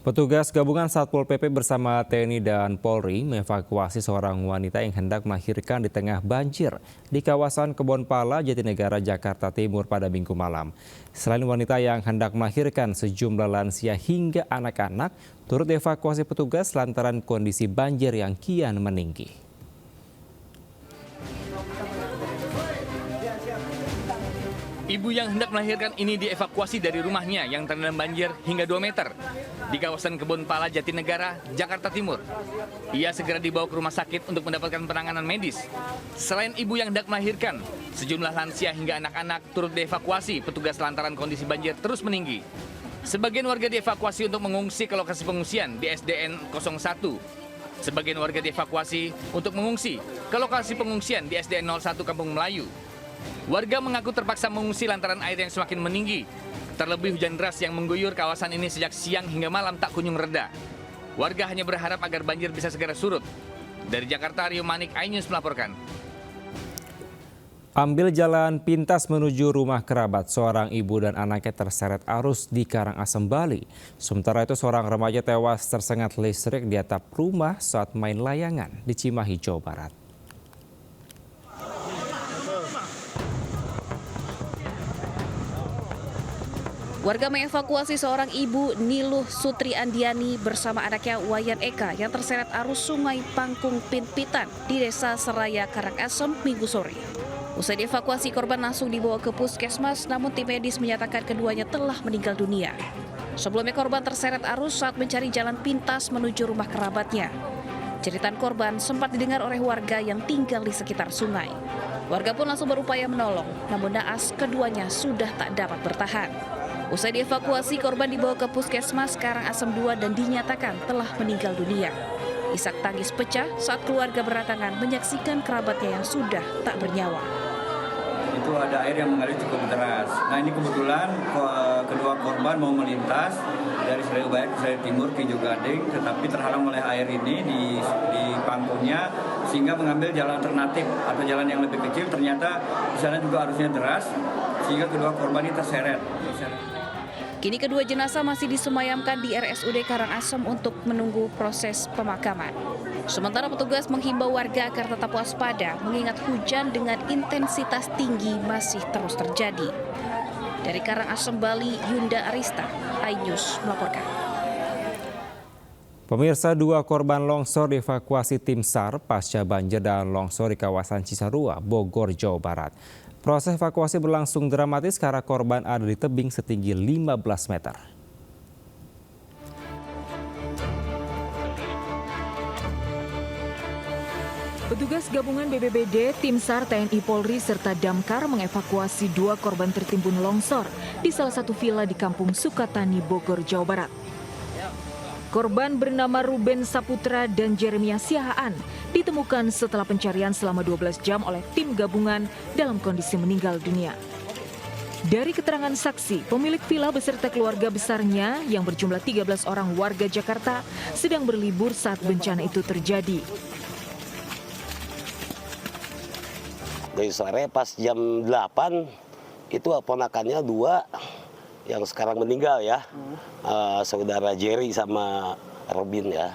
Petugas gabungan Satpol PP bersama TNI dan Polri mengevakuasi seorang wanita yang hendak melahirkan di tengah banjir di kawasan Kebonpala, Jatinegara, Jakarta Timur pada Minggu malam. Selain wanita yang hendak melahirkan, sejumlah lansia hingga anak-anak turut dievakuasi petugas lantaran kondisi banjir yang kian meninggi. Ibu yang hendak melahirkan ini dievakuasi dari rumahnya yang terendam banjir hingga 2 meter di kawasan Kebonpala, Jatinegara, Jakarta Timur. Ia segera dibawa ke rumah sakit untuk mendapatkan penanganan medis. Selain ibu yang hendak melahirkan, sejumlah lansia hingga anak-anak turut dievakuasi petugas lantaran kondisi banjir terus meninggi. Sebagian warga dievakuasi untuk mengungsi ke lokasi pengungsian di SDN 01. Sebagian warga dievakuasi untuk mengungsi ke lokasi pengungsian di SDN 01 Kampung Melayu. Warga mengaku terpaksa mengungsi lantaran air yang semakin meninggi. Terlebih hujan deras yang mengguyur kawasan ini sejak siang hingga malam tak kunjung reda. Warga hanya berharap agar banjir bisa segera surut. Dari Jakarta, Rio Manik, iNews melaporkan. Ambil jalan pintas menuju rumah kerabat, seorang ibu dan anaknya terseret arus di Karangasem, Bali. Sementara itu seorang remaja tewas tersengat listrik di atap rumah saat main layangan di Cimahi, Jawa Barat. Warga mengevakuasi seorang ibu, Niluh Sutri Andiani, bersama anaknya Wayan Eka yang terseret arus sungai Pangkung Pinpitan di Desa Seraya, Karangasem, Minggu sore. Usai dievakuasi, korban langsung dibawa ke puskesmas, namun tim medis menyatakan keduanya telah meninggal dunia. Sebelumnya korban terseret arus saat mencari jalan pintas menuju rumah kerabatnya. Jeritan korban sempat didengar oleh warga yang tinggal di sekitar sungai. Warga pun langsung berupaya menolong, namun naas keduanya sudah tak dapat bertahan. Usai dievakuasi, korban dibawa ke puskesmas Karangasem II dan dinyatakan telah meninggal dunia. Isak tangis pecah saat keluarga berdatangan menyaksikan kerabatnya yang sudah tak bernyawa. Itu ada air yang mengalir cukup deras. Nah ini kebetulan kedua korban mau melintas dari Serayu Barat ke Serayu Timur ke Gading, tetapi terhalang oleh air ini di pangkunya sehingga mengambil jalan alternatif atau jalan yang lebih kecil. Ternyata di sana juga arusnya deras sehingga kedua korban ini terseret. Kini kedua jenazah masih disemayamkan di RSUD Karangasem untuk menunggu proses pemakaman. Sementara petugas menghimbau warga agar tetap waspada mengingat hujan dengan intensitas tinggi masih terus terjadi. Dari Karangasem, Bali, Yunda Arista, iNews melaporkan. Pemirsa, 2 korban longsor dievakuasi tim SAR pasca banjir dan longsor di kawasan Cisarua, Bogor, Jawa Barat. Proses evakuasi berlangsung dramatis karena korban ada di tebing setinggi 15 meter. Petugas gabungan BPBD, tim SAR, TNI Polri, serta Damkar mengevakuasi 2 korban tertimbun longsor di salah satu villa di Kampung Sukatani, Bogor, Jawa Barat. Korban bernama Ruben Saputra dan Jeremia Siahaan ditemukan setelah pencarian selama 12 jam oleh tim gabungan dalam kondisi meninggal dunia. Dari keterangan saksi, pemilik villa beserta keluarga besarnya yang berjumlah 13 orang warga Jakarta sedang berlibur saat bencana itu terjadi. Dari sore pas jam 8 itu ponakannya 2 yang sekarang meninggal ya, saudara Jerry sama Robin ya.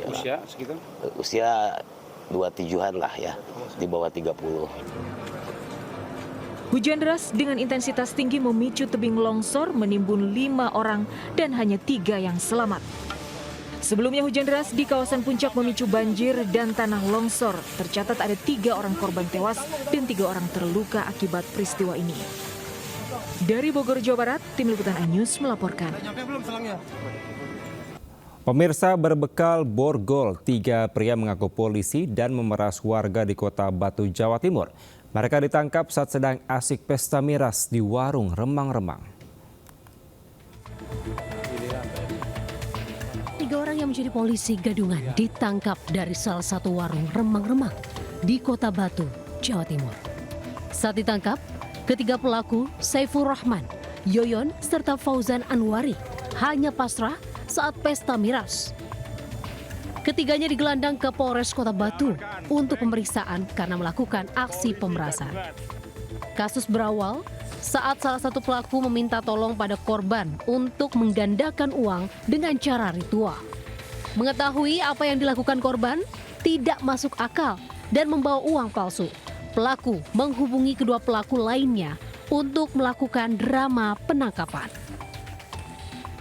Usia sekitar? Usia 27-an lah ya, di bawah 30. Hujan deras dengan intensitas tinggi memicu tebing longsor menimbun 5 orang dan hanya 3 yang selamat. Sebelumnya hujan deras di kawasan puncak memicu banjir dan tanah longsor. Tercatat ada 3 orang korban tewas dan 3 orang terluka akibat peristiwa ini. Dari Bogor, Jawa Barat, tim liputan iNews melaporkan. Pemirsa, berbekal borgol, 3 pria mengaku polisi dan memeras warga di Kota Batu, Jawa Timur. Mereka ditangkap saat sedang asik pesta miras di warung remang-remang. 3 orang yang menjadi polisi gadungan ditangkap dari salah satu warung remang-remang di Kota Batu, Jawa Timur. Saat ditangkap, ketiga pelaku, Saiful Rahman, Yoyon, serta Fauzan Anwari, hanya pasrah saat pesta miras. Ketiganya digelandang ke Polres Kota Batu untuk pemeriksaan karena melakukan aksi pemerasan. Kasus berawal saat salah satu pelaku meminta tolong pada korban untuk menggandakan uang dengan cara ritual. Mengetahui apa yang dilakukan korban tidak masuk akal dan membawa uang palsu, pelaku menghubungi kedua pelaku lainnya untuk melakukan drama penangkapan.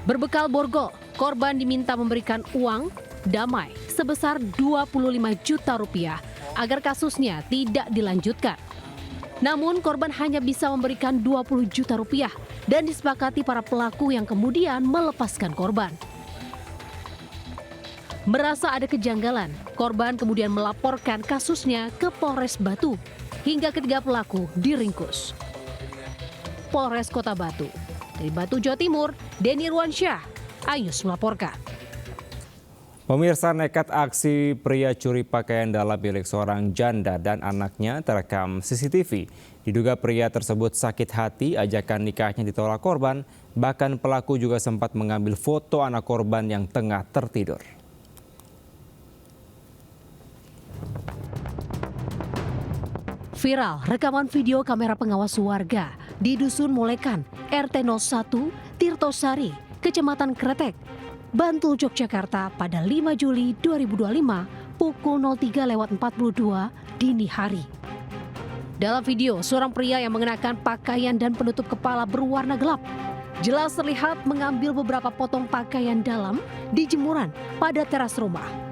Berbekal borgol, korban diminta memberikan uang damai sebesar 25 juta rupiah agar kasusnya tidak dilanjutkan. Namun korban hanya bisa memberikan 20 juta rupiah dan disepakati para pelaku yang kemudian melepaskan korban. Merasa ada kejanggalan, korban kemudian melaporkan kasusnya ke Polres Batu hingga ketiga pelaku diringkus. Polres Kota Batu. Dari Batu, Jawa Timur, Denny Ruansyah, Ayus melaporkan. Pemirsa, nekat aksi pria curi pakaian dalam milik seorang janda dan anaknya terekam CCTV. Diduga pria tersebut sakit hati, ajakan nikahnya ditolak korban. Bahkan pelaku juga sempat mengambil foto anak korban yang tengah tertidur. Viral rekaman video kamera pengawas warga di Dusun Molekan, RT 01, Tirtosari, Kecamatan Kretek, Bantul, Yogyakarta pada 5 Juli 2025 pukul 03.42 dini hari. Dalam video, seorang pria yang mengenakan pakaian dan penutup kepala berwarna gelap jelas terlihat mengambil beberapa potong pakaian dalam di jemuran pada teras rumah.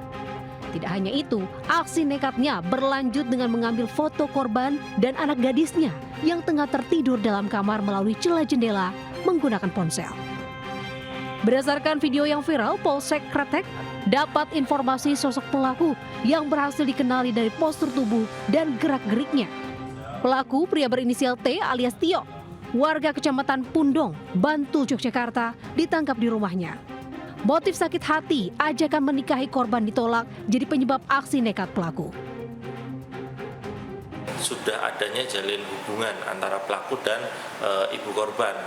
Tidak hanya itu, aksi nekatnya berlanjut dengan mengambil foto korban dan anak gadisnya yang tengah tertidur dalam kamar melalui celah jendela menggunakan ponsel. Berdasarkan video yang viral, Polsek Kretek dapat informasi sosok pelaku yang berhasil dikenali dari postur tubuh dan gerak-geriknya. Pelaku pria berinisial T alias Tio, warga Kecamatan Pundong, Bantul, Yogyakarta, ditangkap di rumahnya. Motif sakit hati, ajakan menikahi korban ditolak jadi penyebab aksi nekat pelaku. Sudah adanya jalin hubungan antara pelaku dan ibu korban.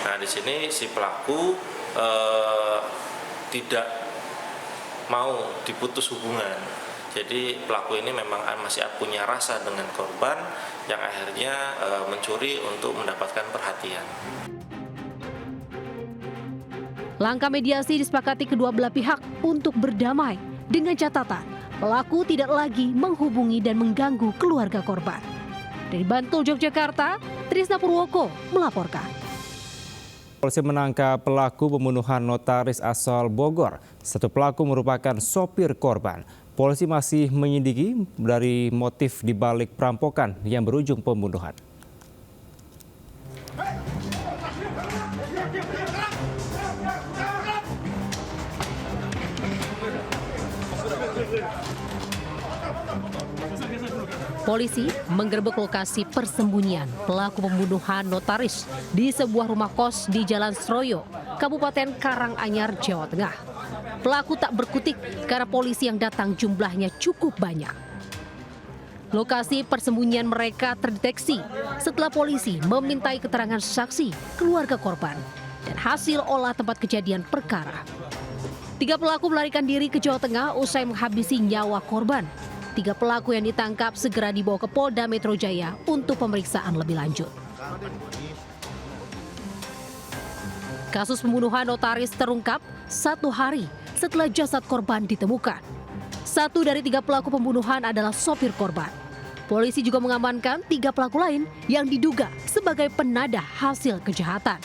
Nah, di sini si pelaku tidak mau diputus hubungan. Jadi pelaku ini memang masih punya rasa dengan korban yang akhirnya mencuri untuk mendapatkan perhatian. Langkah mediasi disepakati kedua belah pihak untuk berdamai dengan catatan pelaku tidak lagi menghubungi dan mengganggu keluarga korban. Dari Bantul, Yogyakarta, Trisna Purwoko melaporkan. Polisi menangkap pelaku pembunuhan notaris asal Bogor. Satu pelaku merupakan sopir korban. Polisi masih menyelidiki dari motif dibalik perampokan yang berujung pembunuhan. Polisi menggerebek lokasi persembunyian pelaku pembunuhan notaris di sebuah rumah kos di Jalan Sroyo, Kabupaten Karanganyar, Jawa Tengah. Pelaku tak berkutik karena polisi yang datang jumlahnya cukup banyak. Lokasi persembunyian mereka terdeteksi setelah polisi memintai keterangan saksi, keluarga korban, dan hasil olah tempat kejadian perkara. 3 pelaku melarikan diri ke Jawa Tengah usai menghabisi nyawa korban. 3 pelaku yang ditangkap segera dibawa ke Polda Metro Jaya untuk pemeriksaan lebih lanjut. Kasus pembunuhan notaris terungkap 1 hari setelah jasad korban ditemukan. 1 dari 3 pelaku pembunuhan adalah sopir korban. Polisi juga mengamankan 3 pelaku lain yang diduga sebagai penadah hasil kejahatan.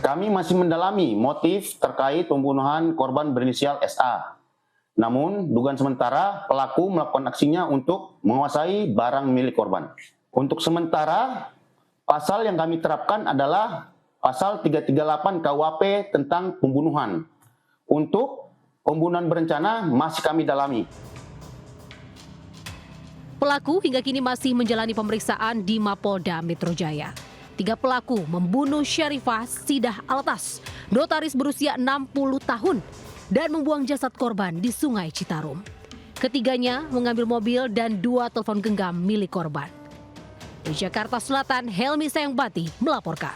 Kami masih mendalami motif terkait pembunuhan korban berinisial SA. Namun, dugaan sementara pelaku melakukan aksinya untuk menguasai barang milik korban. Untuk sementara, pasal yang kami terapkan adalah pasal 338 KUHP tentang pembunuhan. Untuk pembunuhan berencana masih kami dalami. Pelaku hingga kini masih menjalani pemeriksaan di Mapolda Metro Jaya. 3 pelaku membunuh Syarifah Sidah Altas, notaris berusia 60 tahun, dan membuang jasad korban di Sungai Citarum. Ketiganya mengambil mobil dan 2 telepon genggam milik korban. Di Jakarta Selatan, Helmi Sayangbati melaporkan.